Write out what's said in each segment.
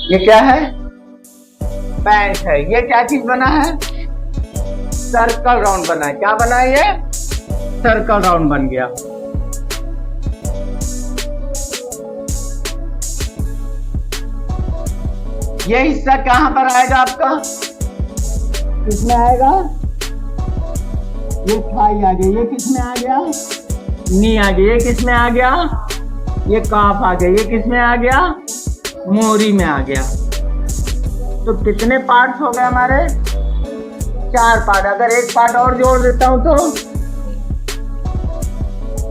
ये क्या है? पैंट है। ये क्या चीज बना है? सर्कल राउंड बना है। क्या बना है? ये सर्कल राउंड बन गया। ये हिस्सा कहां पर आएगा आपका? किसमें आएगा? ये थाई आ गया। ये किसमें आ गया? नी आ गया। ये किसमें आ गया? ये काफ आ गया। ये किसमें आ गया? मोरी में आ गया। तो कितने पार्ट्स हो गए हमारे? 4 पार्ट। अगर एक पार्ट और जोड़ देता हूं तो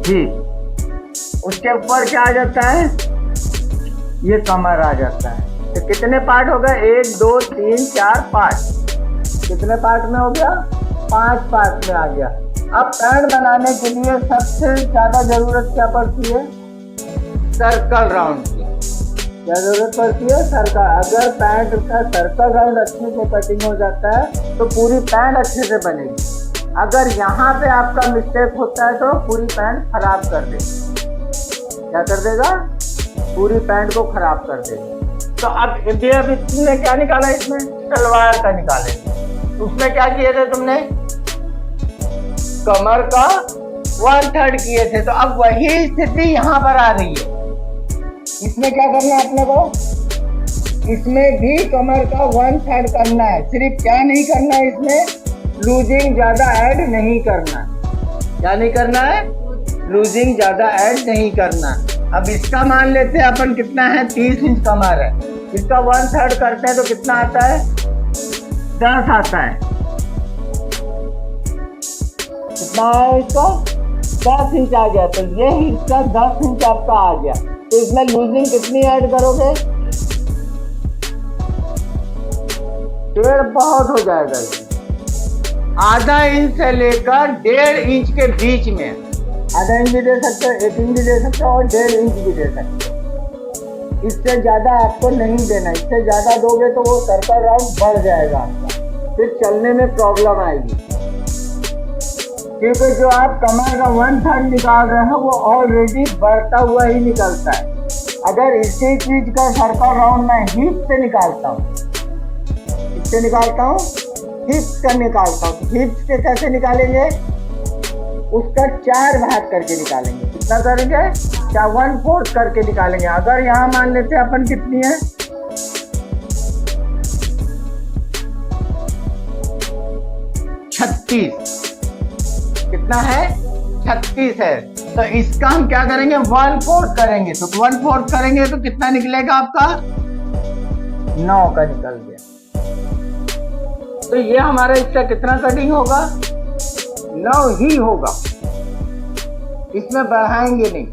जी, उसके ऊपर क्या आ जाता है? ये कमर आ जाता है। तो कितने पार्ट हो गए? 1 2 3 4 पार्ट। कितने पार्ट में हो गया? 5 पार्ट में आ गया। अब पैंट बनाने के लिए सबसे ज्यादा जरूरत क्या पड़ती है? सर्कल राउंड की। क्या जरूरत पड़ती है? सर्कल। अगर पैंट का सर्कल राउंड अच्छे से कटिंग हो जाता है तो पूरी पैंट अच्छे से बनेगी। अगर यहाँ पे आपका मिस्टेक होता है तो पूरी पैंट खराब कर देगा। क्या कर देगा? पूरी पैंट को खराब कर देगा। तो अब इसने क्या निकाला? इसमें सलवार का निकाले। उसमें क्या किए थे तुमने? कमर का 1/3 किए थे। तो अब वही स्थिति यहाँ पर आ रही है। इसमें क्या करना है अपने को? इसमें भी कमर का 1/3 करना है। सिर्फ क्या नहीं करना है? इसमें लूजिंग ज्यादा ऐड नहीं करना। क्या नहीं करना है? लूजिंग ज्यादा ऐड नहीं करना। अब इसका मान लेते हैं अपन कितना है? 30 इंच कमर है। इसका 1/3 करते हैं तो कितना आता है? 10 आता है। कितना है इसका? 10 इंच आ गया। तो ये हिस्सा 10 इंच आपका आ गया। तो इसमें लूजिंग कितनी ऐड करोगे? 1.5 बहुत हो जाएगा। आधा इंच से लेकर 1.5 इंच के बीच में। आधा इंच भी दे सकते हो, 1 इंच भी दे सकते हो और 1.5 इंच भी दे सकते हो। इससे ज्यादा आपको नहीं देना। इससे ज्यादा दोगे तो वो सर्कल राउंड बढ़ जाएगा आपका, फिर चलने में प्रॉब्लम आएगी। क्योंकि जो आप कमर का 1/3 निकाल रहे हो वो ऑलरेडी बढ़ता हुआ ही निकलता है। अगर इसी चीज का सर्कल राउंड मैं हिप से निकालता हूँ, इससे निकालता हूँ, हिप्स का निकालता हूँ। हिप्स के कैसे निकालेंगे? उसका 4 भाग करके निकालेंगे। कितना करेंगे? 1/4 करके निकालेंगे। अगर यहाँ मान लेते हैं अपन कितनी है? 36। कितना है? 36 है। तो इसका हम क्या करेंगे? 1/4 करेंगे। तो 1/4 करेंगे तो कितना निकलेगा आपका? 9 का निकल गया। तो ये हमारा इसका कितना कटिंग होगा? 9 ही होगा। इसमें बढ़ाएंगे नहीं।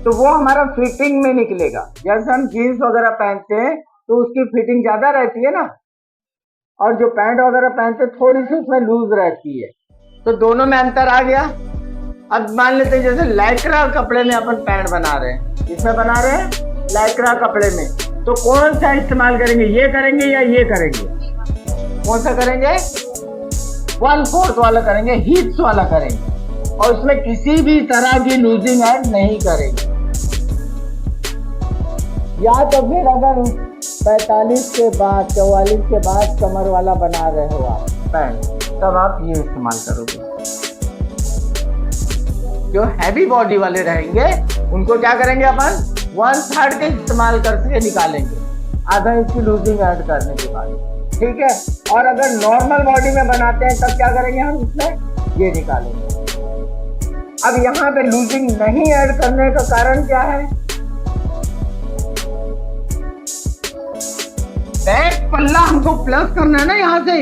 तो वो हमारा फिटिंग में निकलेगा। जैसे हम जीन्स वगैरह पहनते हैं तो उसकी फिटिंग ज्यादा रहती है ना, और जो पैंट वगैरह पहनते हैं थोड़ी सी उसमें लूज रहती है। तो दोनों में अंतर आ गया। अब मान लेते हैं जैसे लाइक्रा कपड़े में अपन पैंट बना रहे हैं। इसमें बना रहे हैं लाइक्रा कपड़े में, तो कौन सा इस्तेमाल करेंगे? ये करेंगे या ये करेंगे? कौन सा करेंगे? 1/4 वाला करेंगे, हिप्स वाला करेंगे, और उसमें किसी भी तरह की लूजिंग ऐड नहीं करेंगे। या तो फिर अगर 45 के बाद 44 के बाद कमर वाला बना रहे हो आप पैंट, तब आप ये इस्तेमाल करोगे। जो हैवी बॉडी वाले रहेंगे उनको क्या करेंगे? अपन 1/3 के इस्तेमाल करके निकालेंगे, आधा इंच की लूजिंग ऐड करने के बाद। ठीक है। और अगर नॉर्मल बॉडी में बनाते हैं तब क्या करेंगे? हम इसमें ये निकालेंगे। अब यहाँ पे लूजिंग नहीं ऐड करने का कारण क्या है? बैक पल्ला हमको प्लस करना है ना यहाँ से।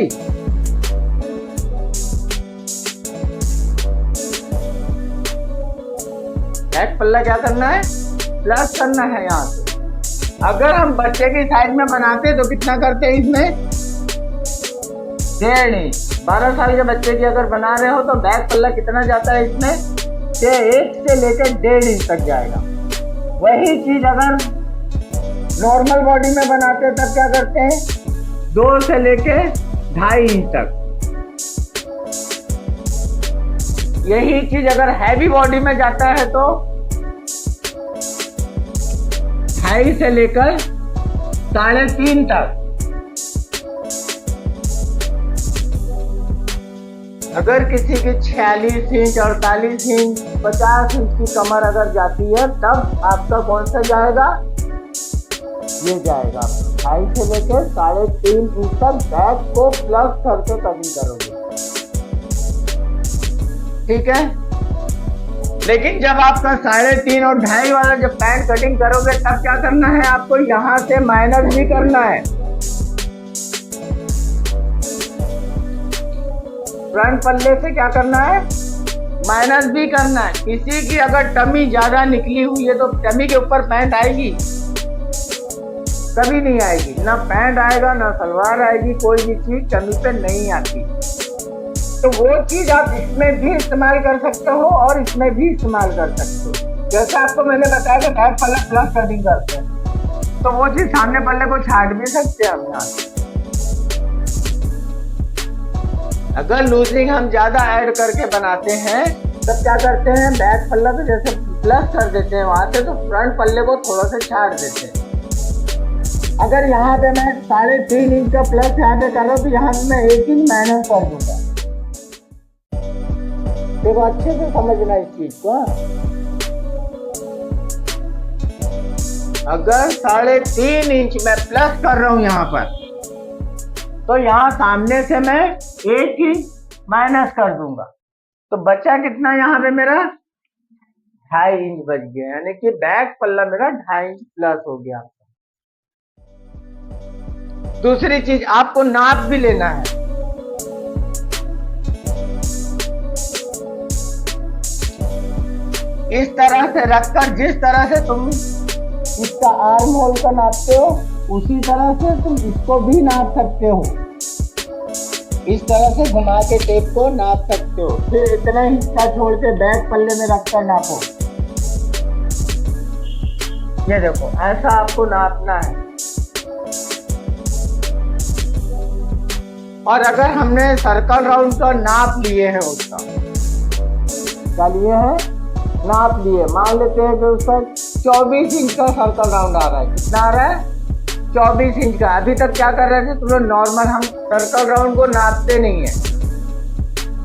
बैक पल्ला क्या करना है? प्लस करना है यहाँ से। अगर हम बच्चे की साइज में बनाते तो कितना करते हैं? इसमें 1.5 इंच। 12 साल के बच्चे की अगर बना रहे हो तो बैक पल्ला कितना जाता है इसमें? 1 से लेकर 1.5 इंच तक जाएगा। वही चीज अगर नॉर्मल बॉडी में बनाते हैं तब क्या करते हैं? 2 से लेकर 2.5 इंच तक। यही चीज अगर हैवी बॉडी में जाता है तो 2.5 से लेकर 3.5 तक। अगर किसी की 46 इंच, 48 इंच, 50 इंच की कमर अगर जाती है तब आपका कौन सा जाएगा, ये जाएगा। 2.5 से लेकर 3.5 इंच तक बैक को प्लस करके कटिंग करोगे, ठीक है। लेकिन जब आपका 3.5 और 2.5 वाला जब पैंट कटिंग करोगे तब क्या करना है आपको, यहाँ से माइनस भी करना है। फ्रंट पल्ले से क्या करना है, माइनस भी करना है। किसी की अगर टमी ज्यादा निकली हुई है तो टमी के ऊपर पैंट आएगी, कभी नहीं आएगी। ना पैंट आएगा ना सलवार आएगी, कोई भी चीज टमी पे नहीं आती। तो वो चीज आप इसमें भी इस्तेमाल कर सकते हो और इसमें भी इस्तेमाल कर सकते हो। जैसे आपको मैंने बताया कि बैक पल्ला प्लस कटिंग करते हैं, तो वो चीज सामने पल्ले को छाट भी सकते हैं हम यहाँ से। अगर लूजिंग हम ज्यादा ऐड करके बनाते हैं तब क्या करते हैं, बैक पल्ला तो जैसे प्लस कर देते हैं वहां से, तो फ्रंट पल्ले को थोड़ा सा छाट देते हैं। अगर यहाँ पे मैं 3.5 इंच का प्लस यहाँ पे कर रहा हूँ तो यहाँ पे मैं 1 इंच माइनस कर दूंगा। देखो अच्छे से समझना इस चीज को। अगर 3.5 इंच मैं प्लस कर रहा हूं यहाँ पर, तो यहाँ सामने से मैं 1 इंच माइनस कर दूंगा, तो बचा कितना यहाँ पे मेरा 2.5 इंच बच गया, यानी कि बैक पल्ला मेरा 2.5 इंच प्लस हो गया। दूसरी चीज आपको नाप भी लेना है। इस तरह से रखकर, जिस तरह से तुम इसका आर्म होल का नापते हो उसी तरह से तुम इसको भी नाप सकते हो। इस तरह से घुमा के टेप को नाप सकते हो। फिर इतना हिस्सा छोड़ के बैक पल्ले में रखकर नापो। ये देखो ऐसा आपको नापना है। और अगर हमने सर्कल राउंड का नाप लिए हैं, उसका क्या लिए हैं, नाप लिए, मान लेते हैं कि उसका 24 इंच का सर्कल राउंड आ रहा है। कितना आ रहा है, 24 इंच का। अभी तक क्या कर रहे थे तुम लोग, नॉर्मल हम सर्कल राउंड को नापते नहीं है।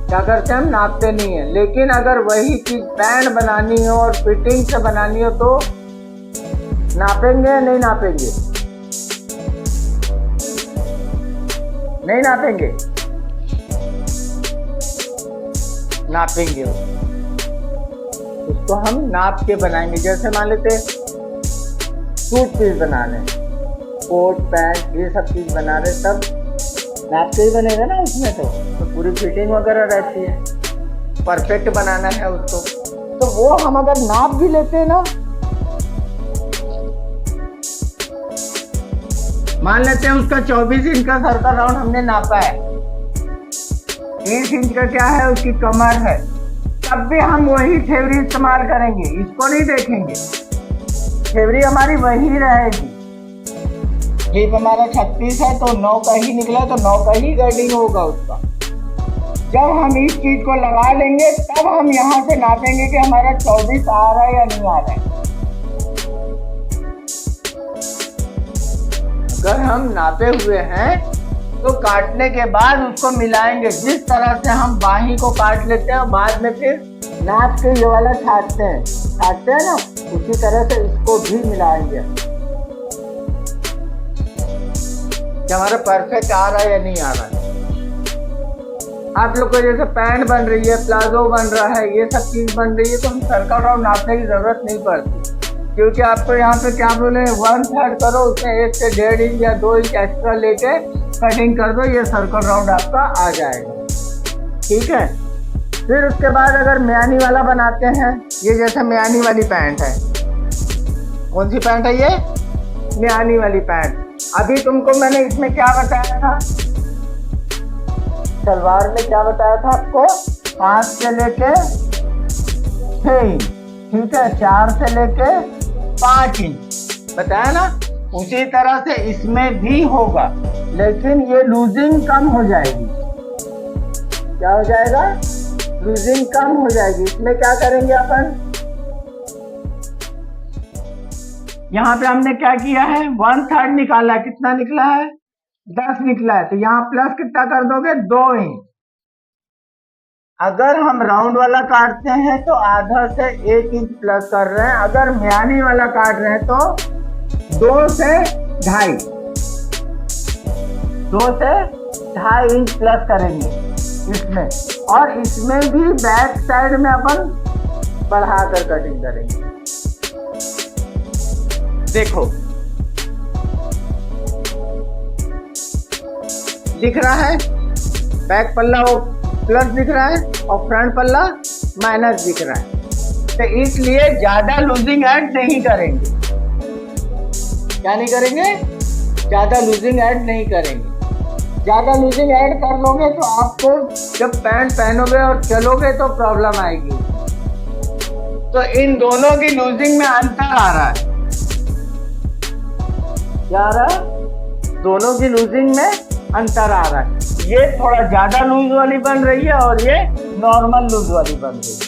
क्या करते हैं, हम नापते नहीं है। लेकिन अगर वही चीज पैंट बनानी हो और फिटिंग से बनानी हो तो नापेंगे या नहीं नापेंगे, नहीं नापेंगे, नापेंगे। उसको हम नाप के बनाएंगे। जैसे मान लेते सूट पीस बना रहे हैं, कोट पैंट ये सब चीज बना रहे, तब नाप के ही बनेगा ना उसमें। तो पूरी फिटिंग वगैरह रहती है, परफेक्ट बनाना है उसको। तो वो हम अगर नाप भी लेते हैं ना, मान लेते हैं उसका 24 इंच का सर्कल राउंड हमने नापा है, 30 इंच का क्या है उसकी कमर है, तब भी हम वही थेवरी इस्तेमाल करेंगे, इसको नहीं देखेंगे। थेवरी हमारी वही रहेगी। हिप हमारा 36 है तो 9 का ही निकला, तो 9 का ही कटिंग होगा उसका। जब हम इस चीज को लगा लेंगे तब हम यहाँ से नापेंगे कि हमारा 24 आ रहा है या नहीं आ रहा है। अगर हम नापे हुए हैं तो काटने के बाद उसको मिलाएंगे। जिस तरह से हम बाही को काट लेते हैं बाद में फिर नाप के ये वाला छाटते हैं ना, उसी तरह से इसको भी मिलाएंगे कि हमारा परफेक्ट आ रहा है या नहीं आ रहा है। आप लोग को जैसे पैंट बन रही है, प्लाजो बन रहा है, ये सब चीज बन रही है, तो हम सर्कल राउंड नापने की जरूरत नहीं पड़ती, क्योंकि आपको यहाँ पे क्या बोले 1/3 करो, उसमें 1 से 1.5 इंच या 2 इंच एक्स्ट्रा लेके कटिंग कर दो, ये सर्कल राउंड आपका आ जाएगा। ठीक है। फिर उसके बाद अगर म्यानी वाला बनाते हैं, ये जैसे म्यानी वाली पैंट है, कौन सी पैंट है ये, म्यानी वाली पैंट। अभी तुमको मैंने इसमें क्या बताया था, सलवार में क्या बताया था आपको, 5 से लेके 6 इंच, ठीक है, 4 से लेके 5 इंच बताया ना। उसी तरह से इसमें भी होगा, लेकिन ये लूजिंग कम हो जाएगी। क्या हो जाएगा, लूजिंग कम हो जाएगी। इसमें क्या करेंगे अपन, यहाँ पे हमने क्या किया है, 1/3 निकाला है, कितना निकला है 10 निकला है, तो यहाँ प्लस कितना कर दोगे 2 इंच। अगर हम राउंड वाला काटते हैं तो आधा से 1 इंच प्लस कर रहे हैं, अगर म्यानी वाला काट रहे हैं तो 2 से 2.5 इंच प्लस करेंगे इसमें, और इसमें भी बैक साइड में अपन बढ़ाकर कटिंग करेंगे। देखो दिख रहा है, बैक पल्ला वो प्लस दिख रहा है और फ्रंट पल्ला माइनस दिख रहा है, तो इसलिए ज्यादा लूजिंग ऐड नहीं करेंगे। क्या नहीं करेंगे, ज्यादा लूजिंग ऐड नहीं करेंगे। ज्यादा लूजिंग ऐड कर लोगे तो आपको जब पैंट पहनोगे और चलोगे तो प्रॉब्लम आएगी। तो इन दोनों की लूजिंग में अंतर आ रहा है, क्या आ रहा है, दोनों की लूजिंग में अंतर आ रहा है। ये थोड़ा ज्यादा लूज वाली बन रही है और ये नॉर्मल लूज वाली बन रही है।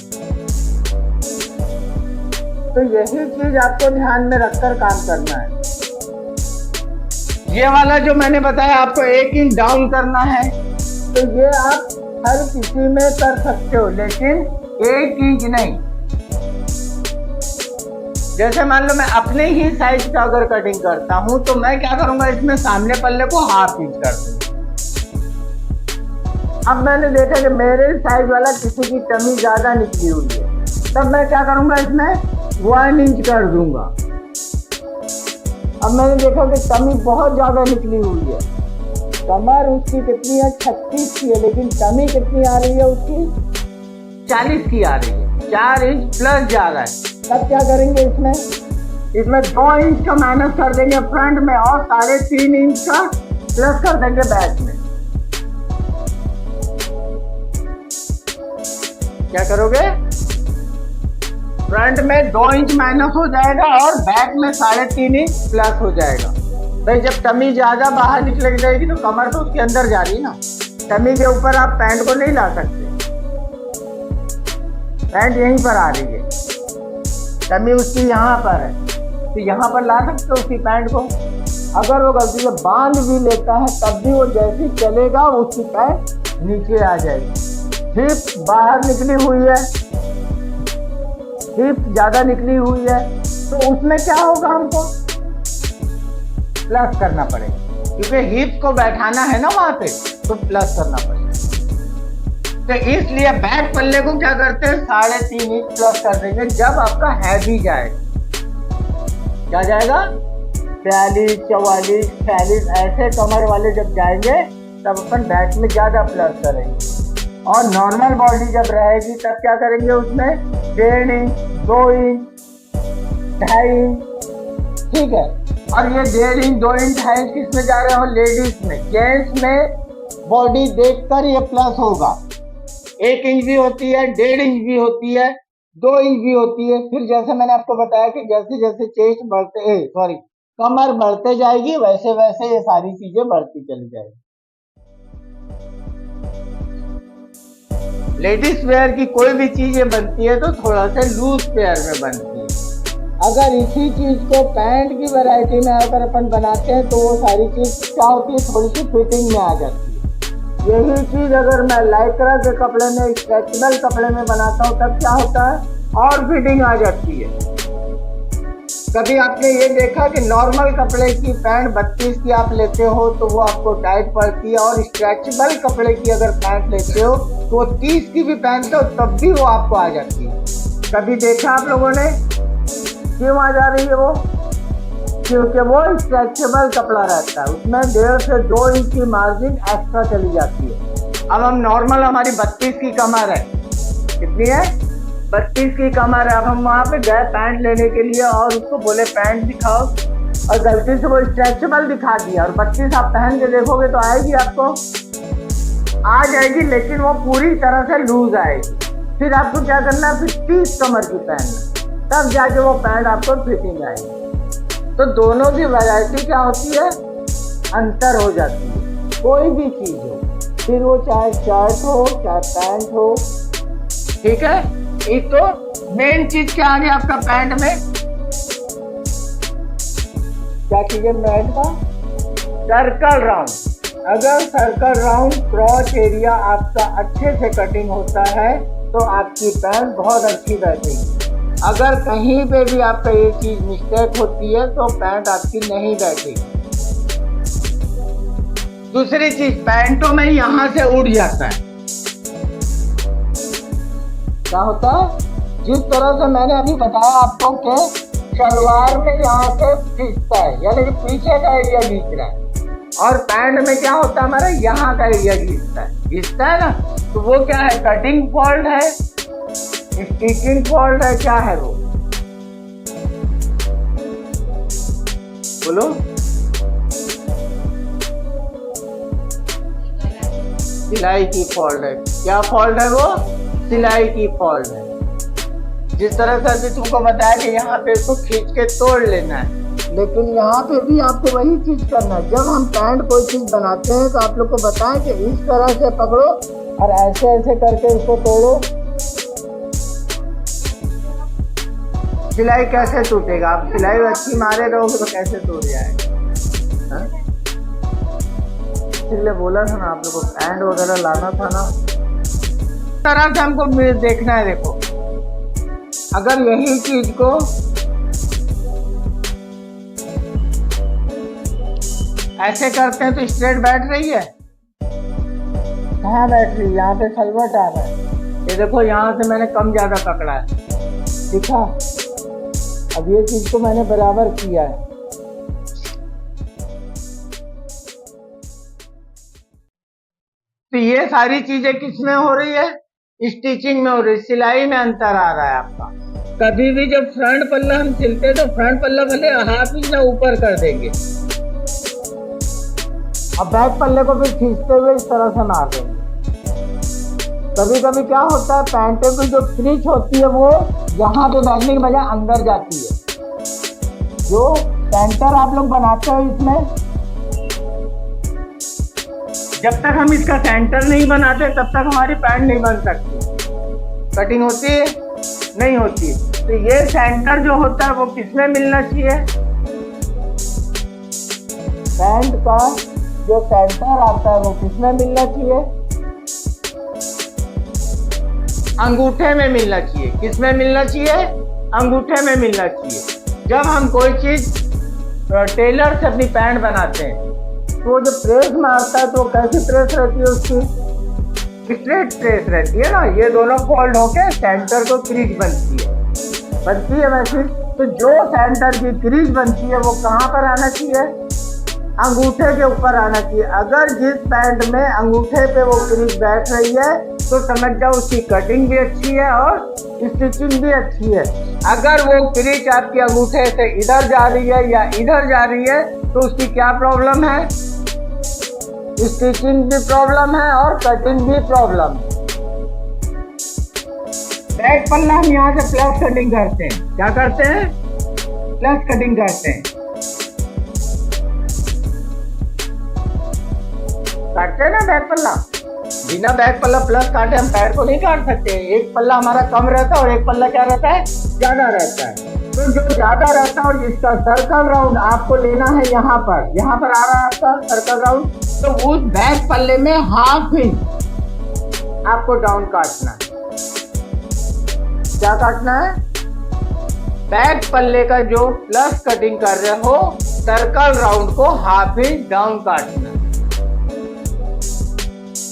तो यही चीज आपको ध्यान में रखकर काम करना है। ये वाला जो मैंने बताया आपको 1 इंच डाउन करना है, तो ये आप हर किसी में कर सकते हो, लेकिन 1 इंच नहीं। जैसे मान लो मैं अपने ही साइज का अगर कटिंग करता हूं तो मैं क्या करूंगा, इसमें सामने पल्ले को 1/2 इंच कर दूंगा। अब मैंने देखा कि मेरे साइज वाला किसी की टमी ज्यादा निकली हुई है, तब मैं क्या करूंगा, इसमें 1 इंच कर दूंगा। अब मैंने देखा कि टमी बहुत ज्यादा निकली हुई है, कमर उसकी कितनी है 36 की है, लेकिन टमी कितनी आ रही है उसकी 40 की आ रही है, 4 इंच प्लस जा रहा है। तब क्या करेंगे, इसमें 2 इंच का माइनस कर देंगे फ्रंट में और 3.5 इंच का प्लस कर देंगे बैक में। क्या करोगे, फ्रंट में 2 इंच माइनस हो जाएगा और बैक में 3.5 इंच प्लस हो जाएगा। भाई जब टमी ज्यादा बाहर निकल जाएगी तो कमर तो उसके अंदर जा रही है ना, टमी के ऊपर आप पैंट को नहीं ला सकते, पैंट यहीं पर आ रही है, टमी उसकी यहाँ पर है, तो यहाँ पर ला सकते हो उसकी पैंट को। अगर वो गलती से बांध भी लेता है तब भी वो जैसे चलेगा उसकी पैंट नीचे आ जाएगी। हिप बाहर निकली हुई है, हिप ज्यादा निकली हुई है, तो उसमें क्या होगा, हमको प्लस करना पड़ेगा, क्योंकि हिप को बैठाना है ना वहां पे, तो प्लस करना पड़ेगा। तो इसलिए बैक पल्ले को क्या करते हैं, 3.5 इंच प्लस कर देंगे जब आपका हैवी जाएगा। क्या जाएगा, 43, 44, 46 ऐसे कमर वाले जब जाएंगे तब अपन बैक में ज्यादा प्लस करेंगे। और नॉर्मल बॉडी जब रहेगी तब क्या करेंगे, उसमें 1.5 इंच, 2 इंच, 2.5 इंच, ठीक है। और ये 1.5 इंच, 2 इंच, 2.5 इंच किस में जा रहे हो, लेडीज में। जेंट्स में बॉडी देखकर ये प्लस होगा, 1 इंच भी होती है, 1.5 इंच भी होती है, 2 इंच भी होती है। फिर जैसे मैंने आपको बताया कि जैसे जैसे चेस्ट बढ़ते कमर बढ़ते जाएगी, वैसे वैसे ये सारी चीजें बढ़ती चली जाएगी। लेडीज वेयर की कोई भी चीजें बनती है तो थोड़ा सा लूज पेयर में बनती है। अगर इसी चीज को पैंट की वैरायटी में अगर अपन बनाते हैं तो वो सारी चीज क्या होती है, थोड़ी सी फिटिंग में आ जाती है। यही चीज अगर मैं लाइक्रा के कपड़े में, स्ट्रेचेबल कपड़े में बनाता हूँ तब क्या होता है, और फिटिंग आ जाती है। कभी आपने ये देखा कि नॉर्मल कपड़े की पैंट 32 की आप लेते हो तो वो आपको टाइट पड़ती है, और स्ट्रेचेबल कपड़े की अगर पैंट लेते हो तो वो 30 की भी पहनते हो तब भी वो आपको आ जाती है। कभी देखा आप लोगों ने, क्यों आ जा रही है वो, क्योंकि वो स्ट्रेचेबल कपड़ा रहता है, उसमें 1.5 से 2 इंच की मार्जिन एक्स्ट्रा चली जाती है। अब हम नॉर्मल, हमारी 32 की कमर है, कितनी है, 32 की कमर है। अब हम वहाँ पे गए पैंट लेने के लिए और उसको बोले पैंट दिखाओ, और गलती से वो स्ट्रेचेबल दिखा दिया, और 32 आप पहन के देखोगे तो आएगी, आपको आ जाएगी, लेकिन वो पूरी तरह से लूज आएगी। फिर आपको क्या करना है, फिर 30 कमर की पहनना, तब जाके वो पैंट आपको फिटिंग आएगी। तो दोनों की वैरायटी क्या होती है, अंतर हो जाती है। कोई भी चीज हो, फिर वो चाहे शर्ट हो चाहे पैंट हो, ठीक है। एक तो मेन चीज क्या आ गया आपका पैंट में, क्या कीजिए पैंट का सर्कल राउंड। अगर सर्कल राउंड क्रॉच एरिया आपका अच्छे से कटिंग होता है तो आपकी पैंट बहुत अच्छी बैठेगी। अगर कहीं पे भी आपका ये चीज मिस्टेक होती है तो पैंट आपकी नहीं बैठेगी। दूसरी चीज, पैंटों में यहाँ से उड़ जाता है। क्या होता है? जिस तरह से मैंने अभी बताया आपको कि सलवार में यहाँ से खींचता है, यानी कि पीछे का एरिया खींच रहा है, और पैंट में क्या होता है हमारा यहाँ का एरिया घिसता है ना। तो वो क्या है? कटिंग फॉल्ट है, स्टिचिंग फॉल्ट है, क्या है वो? बोलो। सिलाई की फॉल्ट है। क्या फॉल्ट है वो? सिलाई की फॉल्ट है। जिस तरह से अभी तुमको बताया कि यहाँ पे इसको खींच के तोड़ लेना है, लेकिन यहाँ पे भी आपको वही चीज करना है। जब हम पैंट कोई चीज बनाते हैं तो आप लोग को बताएं कि इस तरह से पकड़ो और ऐसे ऐसे करके इसको तोड़ो। सिलाई कैसे टूटेगा? आप सिलाई अच्छी मारे रहोगे तो कैसे टूट जाएगा? इसलिए बोला था ना आप लोग को पैंट वगैरह लाना था ना। इस तरह से हमको देखना है। देखो, अगर यही चीज को ऐसे करते हैं तो स्ट्रेट बैठ रही है। कहाँ बैठ रही है? यहाँ पे सलवट आ रहा है। ये देखो, यहाँ से मैंने कम ज्यादा पकड़ा है, दिखा? अब ये चीज को मैंने बराबर किया है। तो ये सारी चीजें किसमें हो रही है? स्टिचिंग में हो रही है। सिलाई में अंतर आ रहा है आपका। कभी भी जब फ्रंट पल्ला हम सिलते हैं तो फ्रंट पल्ला भले हाफ इंच ना ऊपर कर देंगे, अब बैक पल्ले को भी खींचते हुए इस तरह से मार देंगे। कभी कभी क्या होता है, पैंटे की जो क्रीच होती है वो यहाँ पे बैठने की बजाय अंदर जाती है। जो सेंटर आप लोग बनाते हो इसमें, जब तक हम इसका सेंटर नहीं बनाते तब तक हमारी पैंट नहीं बन सकती। कटिंग होती है? नहीं होती। तो ये सेंटर जो होता है वो किसमें मिलना चाहिए? पैंट का जो सेंटर आता है वो किसमें मिलना चाहिए? अंगूठे में मिलना चाहिए। किसमें मिलना चाहिए? अंगूठे में मिलना चाहिए। जब हम कोई चीज टेलर से अपनी पैंट बनाते हैं तो वो जो प्रेस मारता है तो कैसी प्रेस रहती है उसकी? स्ट्रेट प्रेस रहती है ना। ये दोनों फोल्ड होके सेंटर को क्रीज बनती है वैसे। तो जो सेंटर की क्रीज बनती है वो कहाँ पर आना चाहिए? अंगूठे के ऊपर आना चाहिए। अगर जिस पैंट में अंगूठे पे वो क्रीज बैठ रही है तो समझ जाओ उसकी कटिंग भी अच्छी है और स्टिचिंग भी अच्छी है। अगर वो क्रीज आपके अंगूठे से इधर जा रही है या इधर जा रही है तो उसकी क्या प्रॉब्लम है? स्टिचिंग भी प्रॉब्लम है और कटिंग भी प्रॉब्लम है। बैक पल्ला हम यहाँ से प्लस कटिंग करते हैं। क्या करते हैं? प्लस कटिंग करते हैं। काटते हैं ना बैक पल्ला। बिना बैक पल्ला प्लस काटे हम पैर को नहीं काट सकते। एक पल्ला हमारा कम रहता है और एक पल्ला क्या रहता है? ज्यादा रहता है। तो जो ज्यादा रहता है और जिसका सर्कल राउंड आपको लेना है यहाँ पर आ रहा है आपका सर्कल राउंड, तो उस बैक पल्ले में हाफ इंच आपको डाउन काटना है। क्या काटना है? बैक पल्ले का जो प्लस कटिंग कर रहे हो सर्कल राउंड को हाफ इंच डाउन काटना है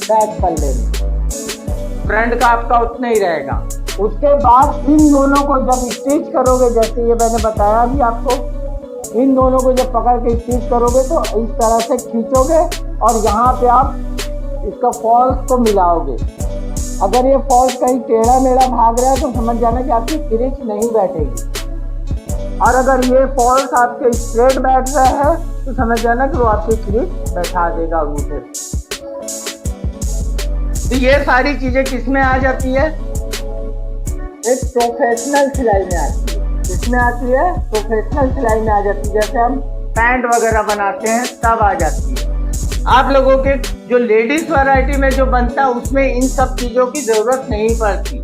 बैक पल्ले में। फ्रंट का आपका उतना ही रहेगा। उसके बाद इन दोनों को जब स्टिच करोगे, जैसे ये मैंने बताया भी आपको, इन दोनों को जब पकड़ के स्टिच करोगे तो इस तरह से खींचोगे और यहाँ पे आप इसका फॉल्स को मिलाओगे। अगर ये फॉल्स कहीं टेढ़ा मेढ़ा भाग रहा है तो समझ जाना कि आपकी क्रीच नहीं बैठेगी, और अगर ये फॉल्स आपके स्ट्रेट बैठ रहा है तो समझ जाना कि वो आपकी क्रीच बैठा देगा अंगूठे। तो ये सारी चीजें किसमें आ जाती है? एक प्रोफेशनल सिलाई में आती है। किसमें आती है? प्रोफेशनल सिलाई में आ जाती है। जैसे हम पैंट वगैरह बनाते हैं तब आ जाती है। आप लोगों के जो लेडीज वैरायटी में जो बनता है उसमें इन सब चीजों की जरूरत नहीं पड़ती।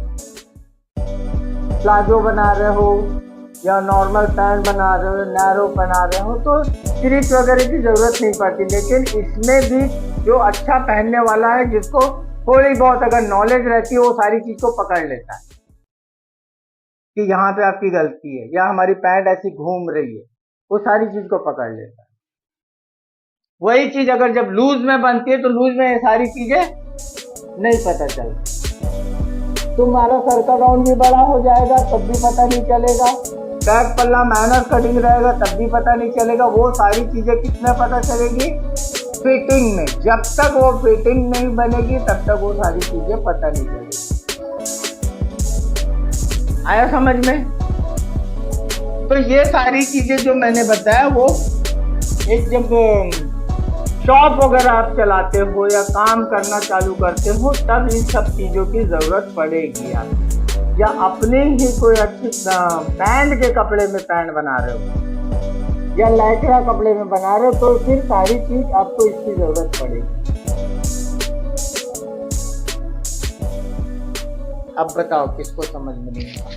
प्लाजो बना रहे हो, या नॉर्मल पैंट बना रहे हो, नैरो बना रहे हो, तो स्ट्रिच वगैरह की जरूरत नहीं पड़ती। लेकिन इसमें भी जो अच्छा पहनने वाला है, जिसको थोड़ी बहुत अगर नॉलेज रहती है, वो सारी चीज को पकड़ लेता है कि यहाँ पे आपकी गलती है या हमारी पैंट ऐसी घूम रही है, वो सारी चीज को पकड़ लेता है। वही चीज अगर जब लूज में बनती है तो लूज में ये सारी चीजें नहीं पता चलती। तुम्हारा सर का राउंड भी बड़ा हो जाएगा तब भी पता नहीं चलेगा, बैक पल्ला माइनर कटिंग रहेगा तब भी पता नहीं चलेगा। वो सारी चीजें किसमें पता चलेगी? फिटिंग में। जब तक वो फिटिंग नहीं बनेगी तब तक वो सारी चीजें पता नहीं चलेगी। आया समझ में? तो ये सारी चीजें जो मैंने बताया, वो एक जब शॉप वगैरह आप चलाते हो या काम करना चालू करते हो तब इन सब चीजों की जरूरत पड़ेगी आप। या अपने ही कोई अच्छी पैंट के कपड़े में पैंट बना रहे हो या लाइक्रा कपड़े में बना रहे हो, तो फिर सारी चीज आपको इसकी जरूरत पड़ेगी। अब बताओ किसको समझ में नहीं आया?